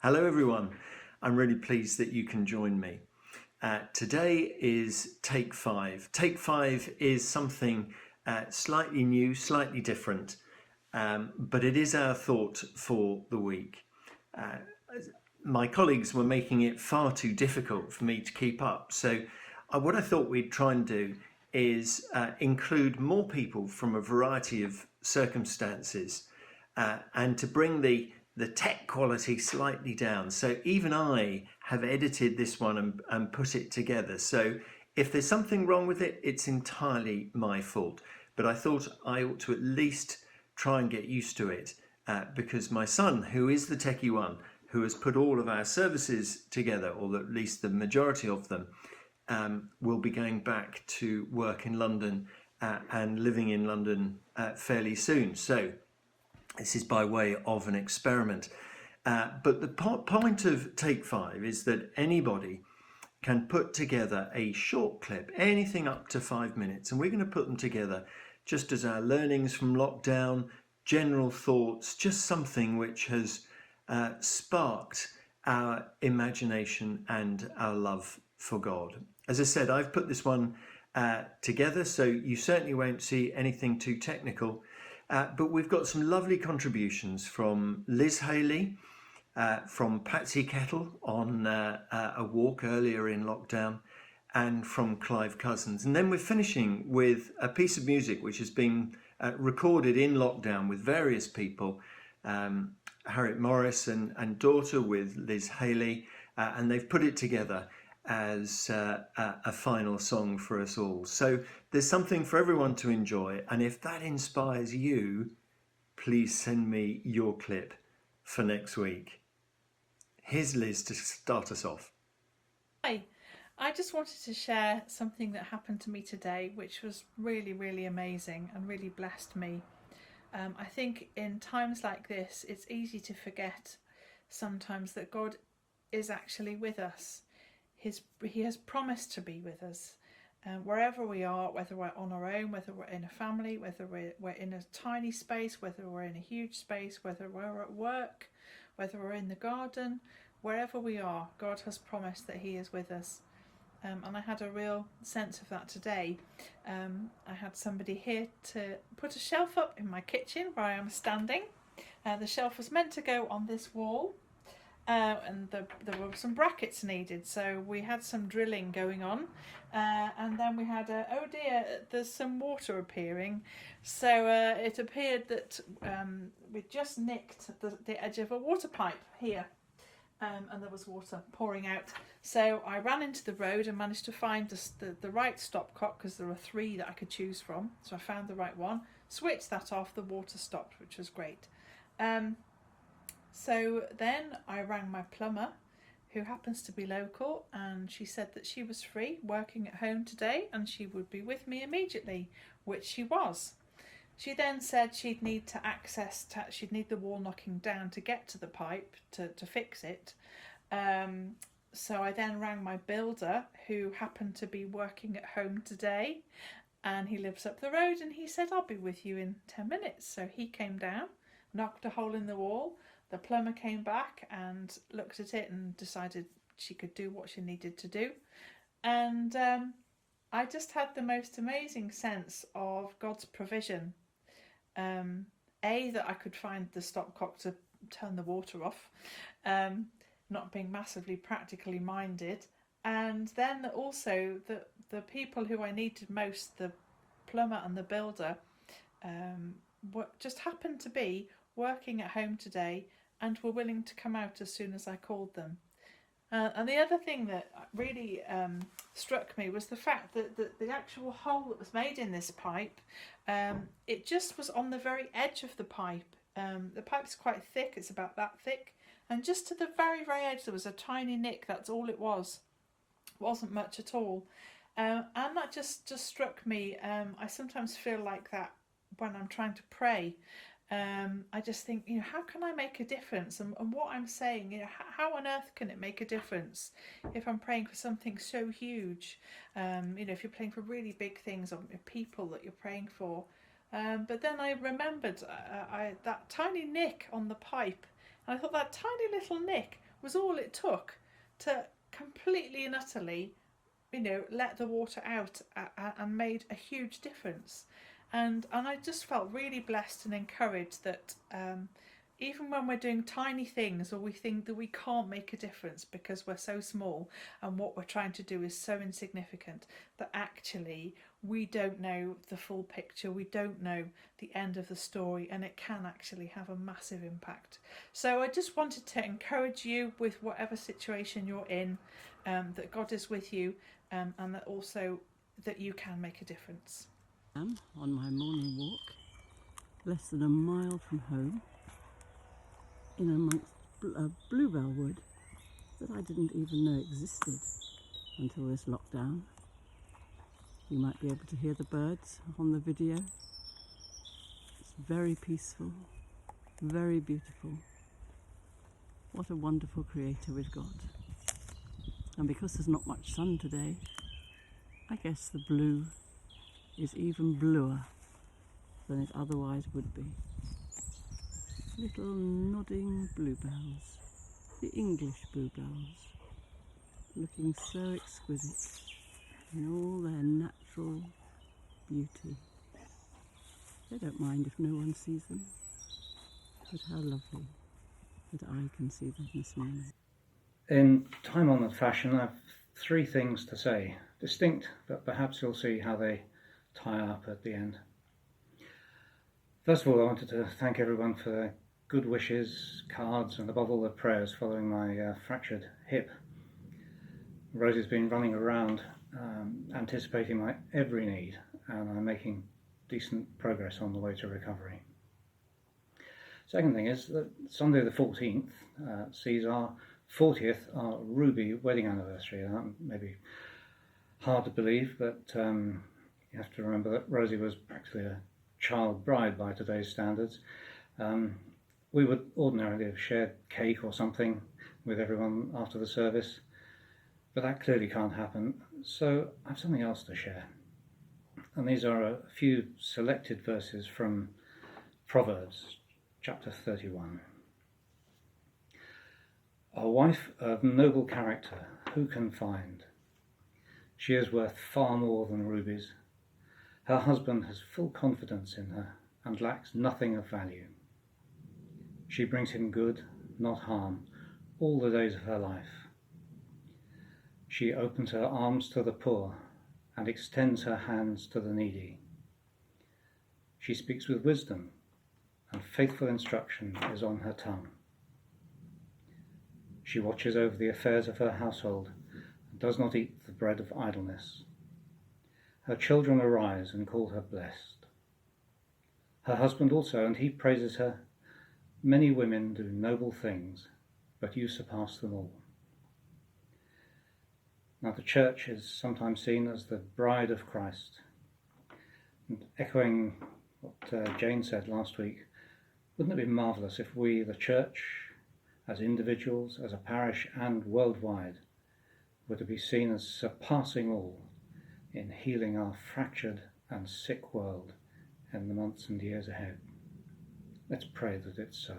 Hello everyone, I'm really pleased that you can join me. Today is Take 5. Take 5 is something slightly new, slightly different, but it is our thought for the week. My colleagues were making it far too difficult for me to keep up, so what I thought we'd try and do is include more people from a variety of circumstances and to bring the tech quality slightly down. So even I have edited this one and put it together. So if there's something wrong with it, it's entirely my fault. But I thought I ought to at least try and get used to it because my son, who is the techie one, who has put all of our services together, or at least the majority of them, will be going back to work in London and living in London fairly soon. So this is by way of an experiment. But the point of Take 5 is that anybody can put together a short clip, anything up to 5 minutes, and we're going to put them together just as our learnings from lockdown, general thoughts, just something which has sparked our imagination and our love for God. As I said, I've put this one together, so you certainly won't see anything too technical. But we've got some lovely contributions from Hayley, from Patsy Kettle on a walk earlier in lockdown, and from Clive Couzens. And then we're finishing with a piece of music which has been recorded in lockdown with various people, Harri Morris and daughter with Hayley, and they've put it together as a final song for us all. So there's something for everyone to enjoy, and if that inspires you, please send me your clip for next week. Here's Liz to start us off. Hi, I just wanted to share something that happened to me today, which was really, really amazing and really blessed me. I think in times like this, it's easy to forget sometimes that God is actually with us. He has promised to be with us wherever we are, whether we're on our own, whether we're in a family, whether we're in a tiny space, whether we're in a huge space, whether we're at work, whether we're in the garden, wherever we are, God has promised that He is with us. And I had a real sense of that today. I had somebody here to put a shelf up in my kitchen where I am standing. The shelf was meant to go on this wall. And there were some brackets needed, so we had some drilling going on, and then we had oh dear, there's some water appearing, so it appeared that we just nicked the edge of a water pipe here, and there was water pouring out. So I ran into the road and managed to find the right stopcock, because there are 3 that I could choose from, so I found the right one, switched that off, the water stopped, which was great. So then I rang my plumber, who happens to be local, and she said that she was free, working at home today, and she would be with me immediately, which she was. She then said she'd need she'd need the wall knocking down to get to the pipe to fix it. So I then rang my builder, who happened to be working at home today, and he lives up the road, and he said, I'll be with you in 10 minutes. So he came down, knocked a hole in the wall. The plumber came back and looked at it and decided she could do what she needed to do. And I just had the most amazing sense of God's provision. That I could find the stopcock to turn the water off, not being massively practically minded. And then also the people who I needed most, the plumber and the builder, just happened to be working at home today and were willing to come out as soon as I called them. And the other thing that really struck me was the fact that the actual hole that was made in this pipe, it just was on the very edge of the pipe. The pipe's quite thick, it's about that thick, and just to the very, very edge there was a tiny nick, that's all it was. It wasn't much at all. And that just struck me. I sometimes feel like that when I'm trying to pray. I just think, how can I make a difference? And what I'm saying, how on earth can it make a difference if I'm praying for something so huge? If you're praying for really big things or people that you're praying for. But then I remembered that tiny nick on the pipe. And I thought that tiny little nick was all it took to completely and utterly, let the water out, and made a huge difference. And I just felt really blessed and encouraged that even when we're doing tiny things, or we think that we can't make a difference because we're so small and what we're trying to do is so insignificant, that actually we don't know the full picture, we don't know the end of the story, and it can actually have a massive impact. So I just wanted to encourage you with whatever situation you're in, that God is with you, and that also that you can make a difference. I'm on my morning walk, less than a mile from home, in amongst a bluebell wood that I didn't even know existed until this lockdown. You might be able to hear the birds on the video. It's very peaceful, very beautiful. What a wonderful creator we've got. And because there's not much sun today, I guess the blue is even bluer than it otherwise would be. Little nodding bluebells, the English bluebells, looking so exquisite in all their natural beauty. They don't mind if no one sees them, but how lovely that I can see them this morning. In time-honoured fashion, I have three things to say, distinct, but perhaps you'll see how they tie up at the end. First of all, I wanted to thank everyone for their good wishes, cards, and above all the prayers following my fractured hip. Rosie's been running around anticipating my every need, and I'm making decent progress on the way to recovery. Second thing is that Sunday the 14th sees our 40th, our Ruby wedding anniversary. That may be hard to believe, but you have to remember that Rosie was practically a child bride by today's standards. We would ordinarily have shared cake or something with everyone after the service, but that clearly can't happen, so I have something else to share. And these are a few selected verses from Proverbs, chapter 31. A wife of noble character, who can find? She is worth far more than rubies. Her husband has full confidence in her and lacks nothing of value. She brings him good, not harm, all the days of her life. She opens her arms to the poor and extends her hands to the needy. She speaks with wisdom, and faithful instruction is on her tongue. She watches over the affairs of her household and does not eat the bread of idleness. Her children arise and call her blessed. Her husband also, and he praises her. Many women do noble things, but you surpass them all. Now, the church is sometimes seen as the bride of Christ. And echoing what Jane said last week, wouldn't it be marvellous if we, the church, as individuals, as a parish and worldwide, were to be seen as surpassing all in healing our fractured and sick world in the months and years ahead. Let's pray that it's so.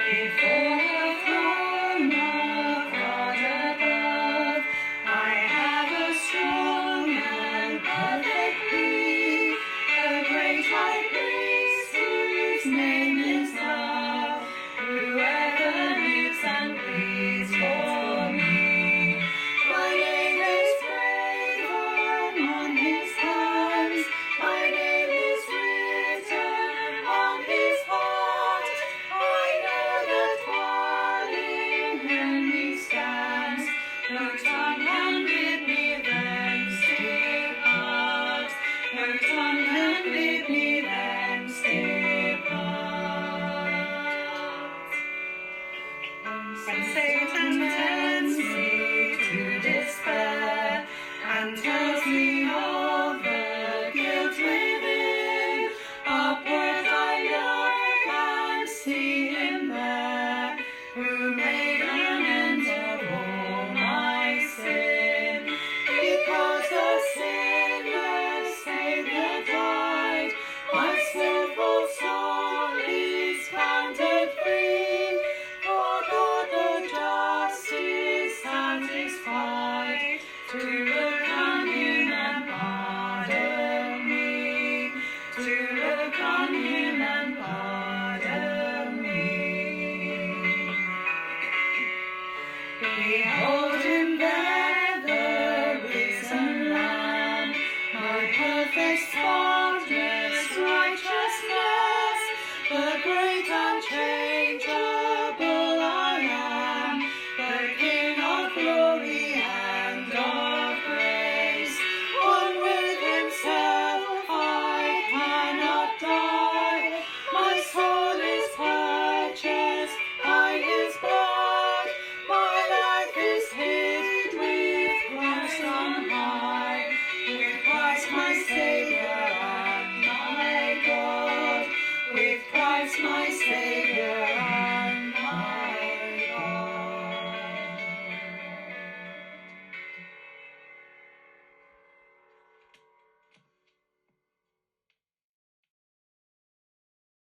Before the throne of God above, I have a strong and perfect plea, a great high priest whose name is love, whoever lives and pleads for me. My name is graven on his hands, my name is written on his heart. I know that while in him he stands, no tongue can bid me thence depart. No tongue can bid me